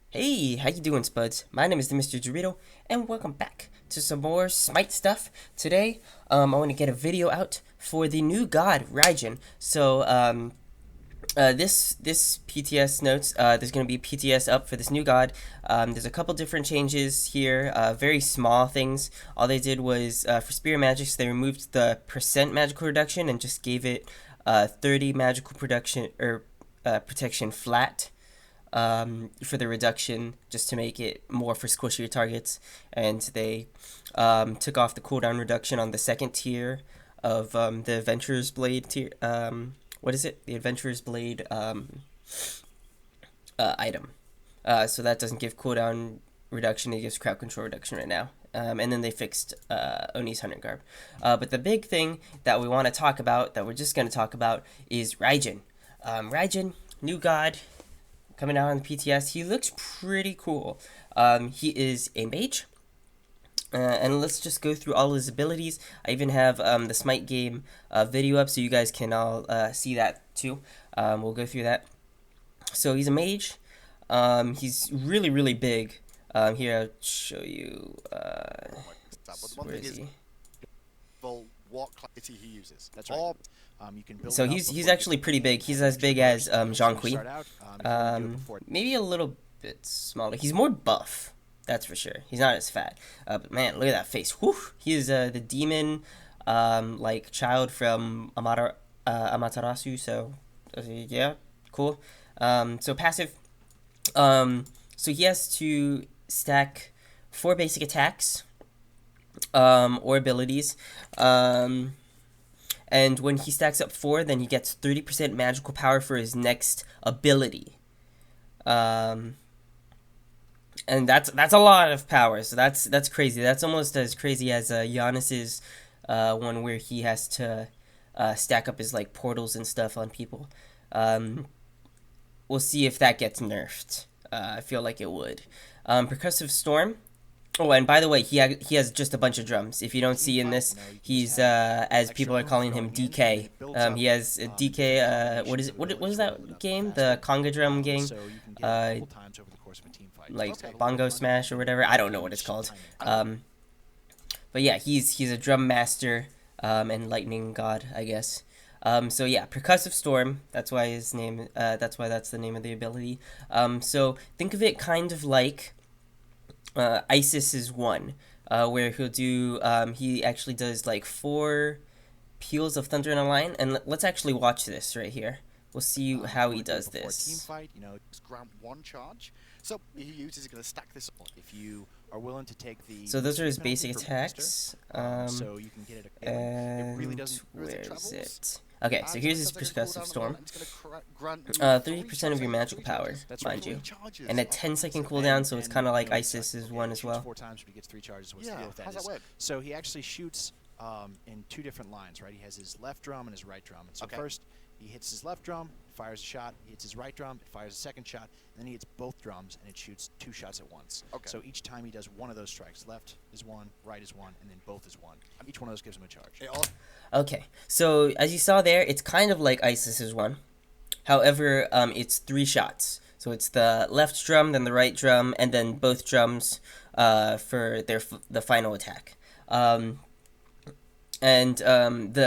Hey, how you doing, Spuds? My name is the MisterDorito, and welcome back to some more Smite stuff. Today, I want to get a video out for the new god, Raijin. This PTS notes, there's going to be PTS up for this new god. There's a couple different changes here, very small things. All they did was, for Spirit Magics, they removed the percent magical reduction and just gave it 30 magical production, or protection flat for the reduction, just to make it more for squishier targets. And they took off the cooldown reduction on the second tier of the Adventurer's Blade tier. What is it? The Adventurer's Blade item. So that doesn't give cooldown reduction, it gives crowd control reduction right now. And then they fixed Oni's Hunter Garb. But the big thing that we want to talk about, that we're just going to talk about, is Raijin. Raijin, new god, coming out on the PTS. He looks pretty cool. He is a mage. And let's just go through all his abilities. I even have the Smite game video up so you guys can all see that too. We'll go through that. So he's a mage. He's really, really big. Here, I'll show you. Where is he? What clarity he uses. That's right. You can build So he's actually pretty big. He's as big as Jean-Qui. Maybe a little bit smaller. He's more buff. That's for sure. He's not as fat. But man, look at that face. Whew. He is the demon, like child from Amaterasu. So yeah, cool. So passive. So he has to stack 4 basic attacks, or abilities. And when he stacks up 4, then he gets 30% magical power for his next ability. And that's a lot of power. So that's crazy. That's almost as crazy as Giannis's one, where he has to stack up his like portals and stuff on people. We'll see if that gets nerfed. I feel like it would. Percussive Storm. Oh, and by the way, he has just a bunch of drums. If you don't see in this, he's as people are calling him DK. He has a DK. What is it? What was that game? The conga drum game. Like Bongo Smash or whatever. I don't know what it's called. But yeah, he's a drum master and lightning god, I guess. So yeah, Percussive Storm. That's why his name. That's why that's the name of the ability. So think of it kind of like Isis is one, where he'll do. He actually does like 4 peals of thunder in a line, and let's actually watch this right here. We'll see how he does this. Team fight, just grant 1 charge. So he uses is going to stack this up. If you are willing to take the. So those are his basic attacks. So you can get it. And it really doesn't. Where is it? Okay, so here's his Percussive Storm. 30% of your magical power, mind you, and a 10-second cooldown. So it's kind of like Isis's one as well. 4 times, but he gets 3 charges. What's the deal with that? So he actually shoots in 2 different lines, right? He has his left drum and his right drum. And so first, he hits his left drum, fires a shot. He hits his right drum, it fires a second shot. And then he hits both drums, and it shoots 2 shots at once. So each time he does one of those strikes, left is 1, right is 1, and then both is 1. Each one of those gives him a charge. Okay, so as you saw there, it's kind of like Isis's one. However, it's 3 shots. So it's the left drum, then the right drum, and then both drums for the final attack. The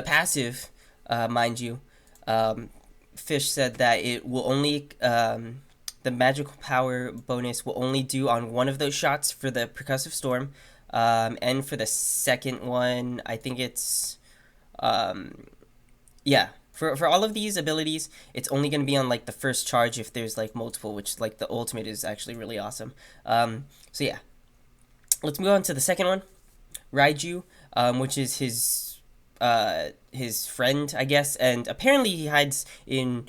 passive, mind you, Fish said that it will only the magical power bonus will only do on one of those shots for the Percussive Storm, and for the second one, I think it's yeah. For all of these abilities, it's only going to be on like the first charge if there's like multiple, which like the ultimate is actually really awesome. So yeah, let's move on to the second one, Raiju, which is his friend, I guess, and apparently he hides in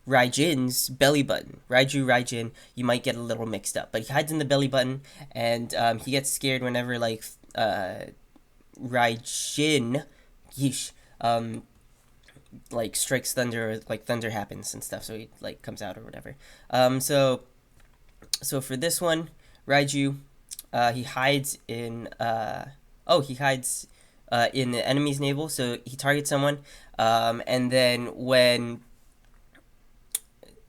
Raijin's belly button. Raijin, you might get a little mixed up, but he hides in the belly button, and he gets scared whenever like Raijin, like strikes thunder, or like thunder happens and stuff, so he like comes out or whatever. So for this one, Raiju, he hides in in the enemy's navel, so he targets someone, and then when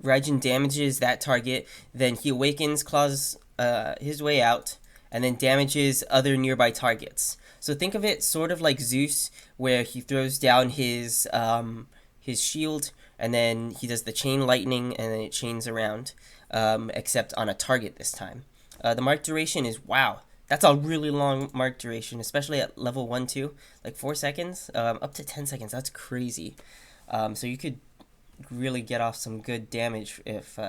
Raijin damages that target, then he awakens, claws his way out, and then damages other nearby targets. So think of it sort of like Zeus, where he throws down his shield, and then he does the chain lightning, and then it chains around, except on a target this time. The mark duration is, wow, that's a really long mark duration, especially at level 1, 2, like 4 seconds, up to 10 seconds. That's crazy. So you could really get off some good damage if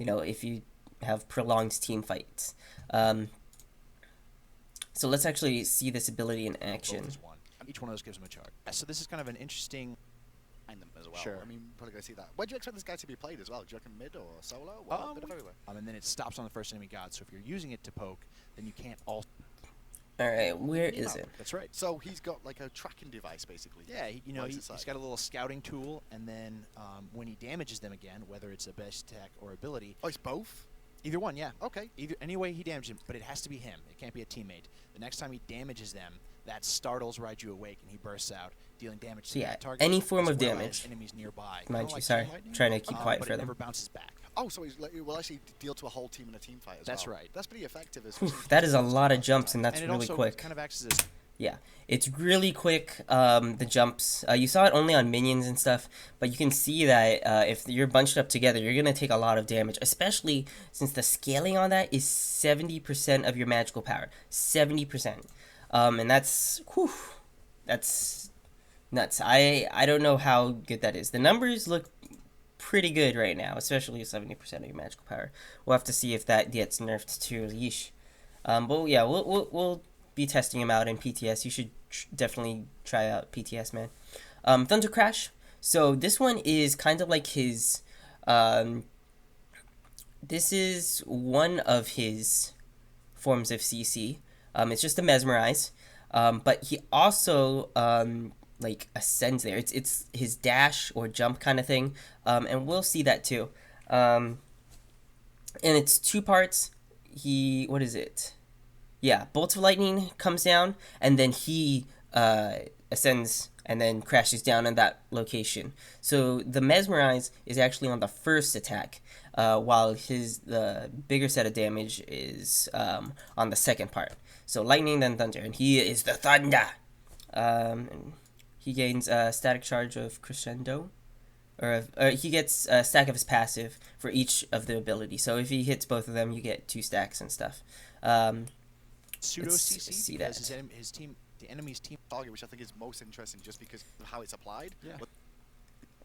if you have prolonged team fights. So let's actually see this ability in action. Each one of those gives him a charge. So this is kind of an interesting. Them as well. Sure. I mean, probably going to see that. Where do you expect this guy to be played as well? Do you reckon mid or solo? Well, a bit of everywhere. And then it stops on the first enemy god. So if you're using it to poke, then you can't also. All right, where is it? That's right. So he's got like a tracking device, basically. Yeah, he's got a little scouting tool, and then when he damages them again, whether it's a best attack or ability. Oh, it's both? Either one, yeah. Okay. Any way he damages him, but it has to be him. It can't be a teammate. The next time he damages them, that startles Raiju awake, and he bursts out, dealing damage to that target. Any form of damage. Enemies nearby. Mind you, sorry, trying to keep quiet but for it them. never bounces back. Oh, so it will actually deal to a whole team in a team fight as That's well. right. That's pretty effective. That is a lot of jumps, and that's and really quick. Kind of acts as Yeah, it's really quick, the jumps. You saw it only on minions and stuff, but you can see that if you're bunched up together, you're going to take a lot of damage, especially since the scaling on that is 70% of your magical power. 70%. And that's nuts. I don't know how good that is. The numbers look pretty good right now, especially 70% of your magical power. We'll have to see if that gets nerfed too. Yeesh. But yeah, we'll be testing him out in PTS. You should definitely try out PTS, man. Thunder Crash. So this one is kind of like his. This is one of his forms of CC. It's just a mesmerize, but he also like ascends there. It's his dash or jump kind of thing, and we'll see that too. And it's 2 parts. What is it? Yeah, Bolts of Lightning comes down, and then he ascends and then crashes down on that location. So the Mesmerize is actually on the first attack, while the bigger set of damage is on the second part. So Lightning, then Thunder, and he is the Thunder. And he gains a static charge of Crescendo, or he gets a stack of his passive for each of the abilities. So if he hits both of them, you get 2 stacks and stuff. Pseudo CC because his team, the enemy's team target, which I think is most interesting just because of how it's applied. Yeah.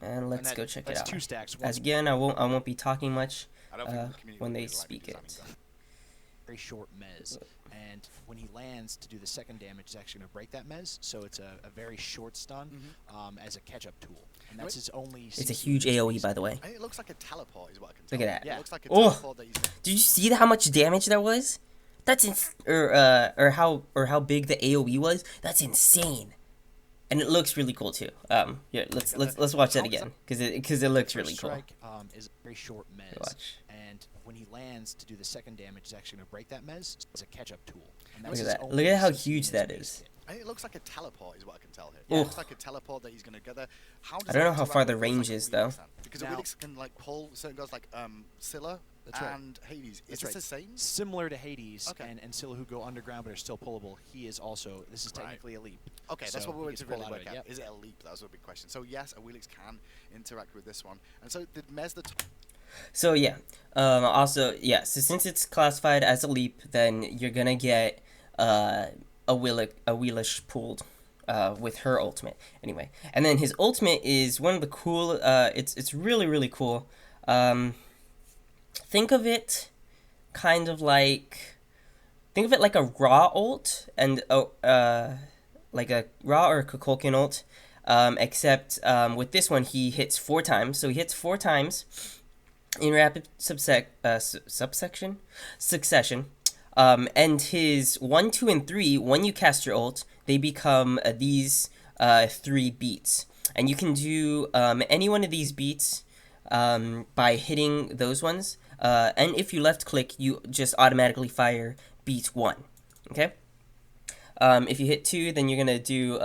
And let's go check it out. 2 stacks. As again, I won't be talking much when they speak it. Very short mez, and when he lands to do the second damage, he's actually going to break that mez. So it's a very short stun as a catch-up tool, and that's his only. It's a huge AOE, by the way. It looks like a teleport, is what I can tell. Look at that. Yeah. It looks like a teleport that he's. Did you see how much damage that was? That's or how big the AOE was. That's insane, and it looks really cool too. Yeah, let's watch that again because it looks really cool. Strike is a very short mez, and when he lands to do the second damage, he's actually going to break that mez as a catch-up tool. And Look at that! Look at how huge that is. It looks like a teleport, is what I can tell here. Yeah, it looks like a teleport that he's going to get there. I don't know how far the range is though. Because the Wheelix can like pull certain guys like Scylla and Hades. Is this the same? Similar to Hades and Scylla, who go underground but are still pullable. He is also. This is technically a leap. Okay, that's what we were to really work out. Is it a leap? That was a big question. So yes, a Wheelix can interact with this one. And so did Mez the. So yeah, also yeah. So since it's classified as a leap, then you're gonna get a Wheelish pulled with her ultimate anyway. And then his ultimate is one of the cool. It's really cool. Think of it kind of like. Think of it like a raw ult and like a raw or Kukulkan ult, except with this one he hits 4 times. So he hits 4 times in rapid succession. And his 1, 2, and 3, when you cast your ult, they become these 3 beats. And you can do any one of these beats by hitting those ones. And if you left click, you just automatically fire beat 1. Okay? If you hit 2, then you're gonna do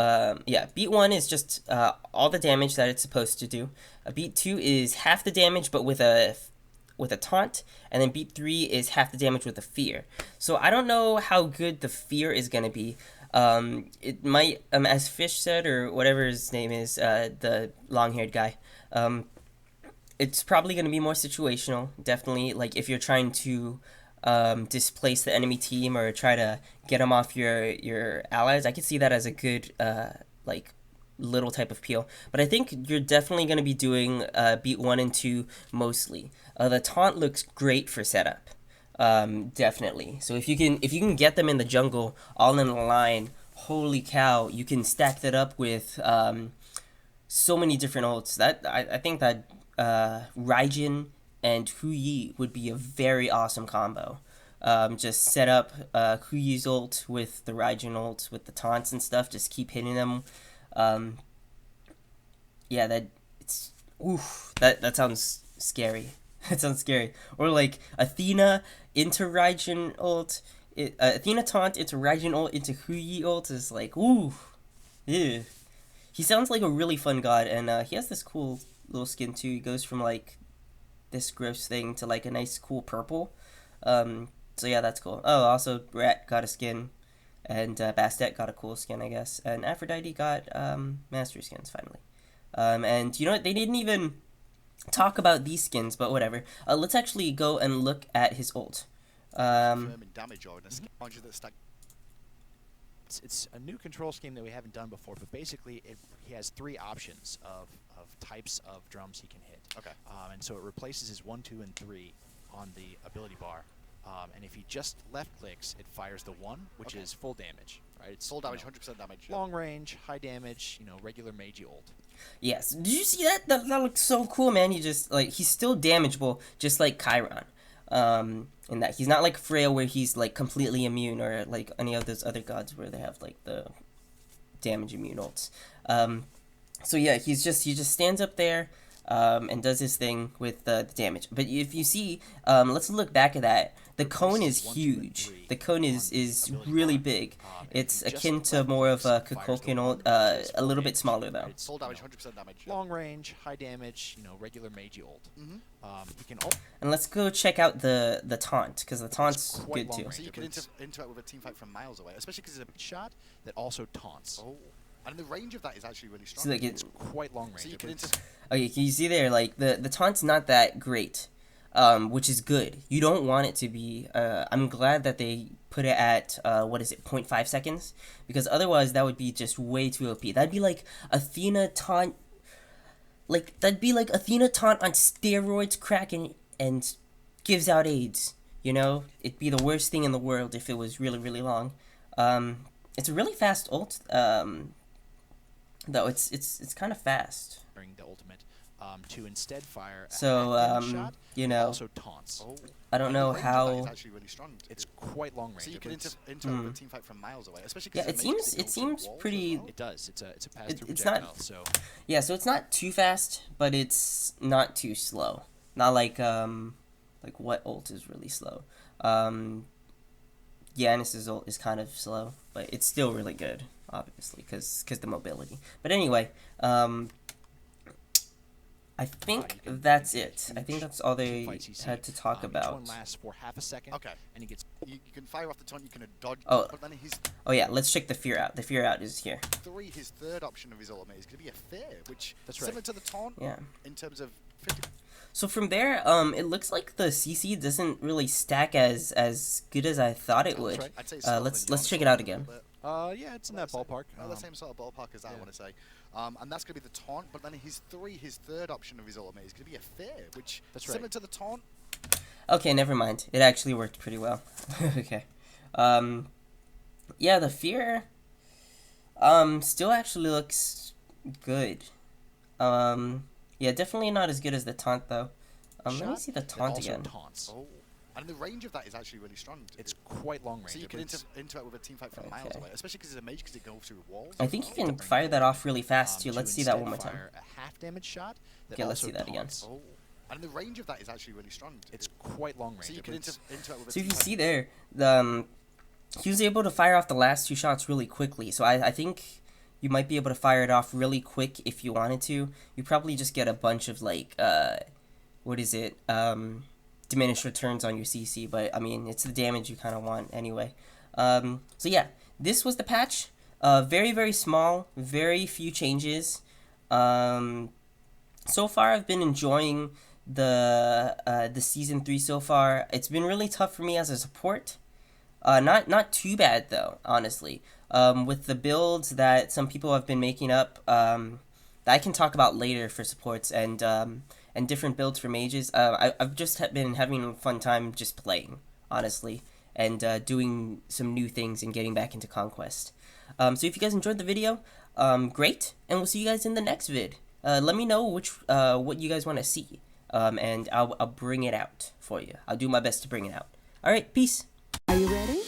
beat 1 is just all the damage that it's supposed to do. Beat 2 is half the damage but with a taunt, and then beat 3 is half the damage with a fear. So I don't know how good the fear is gonna be. It might, as Fish said, or whatever his name is, the long-haired guy, it's probably going to be more situational. Definitely, like, if you're trying to displace the enemy team or try to get them off your allies, I could see that as a good, like, little type of peel. But I think you're definitely going to be doing beat 1 and 2 mostly. The taunt looks great for setup. Definitely. So if you can get them in the jungle all in a line, holy cow, you can stack that up with so many different ults. That I think that Raijin and Huyi would be a very awesome combo. Just set up Huyi's ult with the Raijin ult with the taunts and stuff. Just keep hitting them. Yeah, that sounds scary. That sounds scary. Or like Athena into Raijin ult. Athena taunt into Raijin ult into Huyi ult is like, ooh. Yeah. He sounds like a really fun god, and he has this cool little skin too. He goes from like this gross thing to like a nice cool purple. So yeah, that's cool. Oh, also Rat got a skin, and Bastet got a cool skin, I guess, and Aphrodite got master skins finally. And you know what? They didn't even talk about these skins, but whatever. Let's actually go and look at his ult. Damage or it's a new control scheme that we haven't done before, but basically he has 3 options of types of drums he can hit. Okay. And so it replaces his 1, 2, and 3 on the ability bar. And if he just left clicks, it fires the 1, which is full damage. Right? It's full damage, 100% damage. Long range, high damage, regular Meiji ult. Yes. Did you see that? That looks so cool, man. He just he's still damageable, just like Chiron. In that he's not like Frail where he's like completely immune, or like any of those other gods where they have like the damage immune ults. So yeah, he just stands up there and does his thing with the damage. But if you see, let's look back at that. The cone is huge. The cone is really big. It's akin to more of a Kukulkan ult, a little bit smaller though. Full damage, 100% damage. Long range, high damage, regular Meiji ult. He can ult. And let's go check out the taunt, because the taunt's good too. So you can interact with a team fight from miles away, especially because it's a shot that also taunts. Oh. And the range of that is actually really strong. So like it's quite long range. So you can okay, can you see there, like, the taunt's not that great, which is good. You don't want it to be, I'm glad that they put it at, 0.5 seconds? Because otherwise that would be just way too OP. That'd be like Athena taunt, that'd be like Athena taunt on steroids, cracking, and gives out AIDS, It'd be the worst thing in the world if it was really, really long. It's a really fast ult, though it's kind of fast. Bring the ultimate to instead fire. So shot, also taunts. Oh. I don't know how. It's actually really strong. It's quite long range. So you can interact with a team fight from miles away, especially because it seems pretty. It does. It's a pass through it's projectile. Not. So yeah, so it's not too fast, but it's not too slow. Not like what ult is really slow. Yanis's ult is kind of slow, but it's still really good, obviously, because the mobility. But anyway, I think that's it. I think that's all they had to talk about. Each one lasts for half a second. Okay. And he gets. You can fire off the taunt. You can dodge. Oh. But then Oh yeah. Let's check the fear out. The fear out is here. His third option of his ultimate is going to be a fear, which that's similar to the taunt. Yeah. In terms of 50. So from there, it looks like the CC doesn't really stack as good as I thought it would. Right. I'd say let's check it out again. Yeah, it's in that ballpark. The same sort of ballpark as that, I want to say. And that's going to be the taunt, but then his third option of his ultimate is going to be a fear, which similar to the taunt. Okay, never mind. It actually worked pretty well. Okay. Yeah, the fear still actually looks good. Yeah, definitely not as good as the taunt though. Let me see the taunt again. Taunts. Oh. And the range of that is actually really strong. It's quite long range. So you can interact with a team fight from miles away, especially because it's a mage, because it goes through walls. I think you can fire that off really fast too. Let's see that one more time. A half damage shot. Okay, let's see that again. Oh. And the range of that is actually really strong. It's quite long range. So you can interact with a So team if you fight. see there, he was able to fire off the last 2 shots really quickly. So I think you might be able to fire it off really quick if you wanted to. You probably just get a bunch of like diminished returns on your CC, but I mean it's the damage you kind of want anyway. So yeah, this was the patch. Very, very small, very few changes. So far I've been enjoying the season 3 so far. It's been really tough for me as a support. Not too bad though, honestly. With the builds that some people have been making up, that I can talk about later for supports, and different builds for mages. I've just been having a fun time just playing, honestly, and doing some new things and getting back into Conquest. So if you guys enjoyed the video, great, and we'll see you guys in the next vid. Let me know what you guys want to see, and I'll bring it out for you. I'll do my best to bring it out. All right, peace. Are you ready?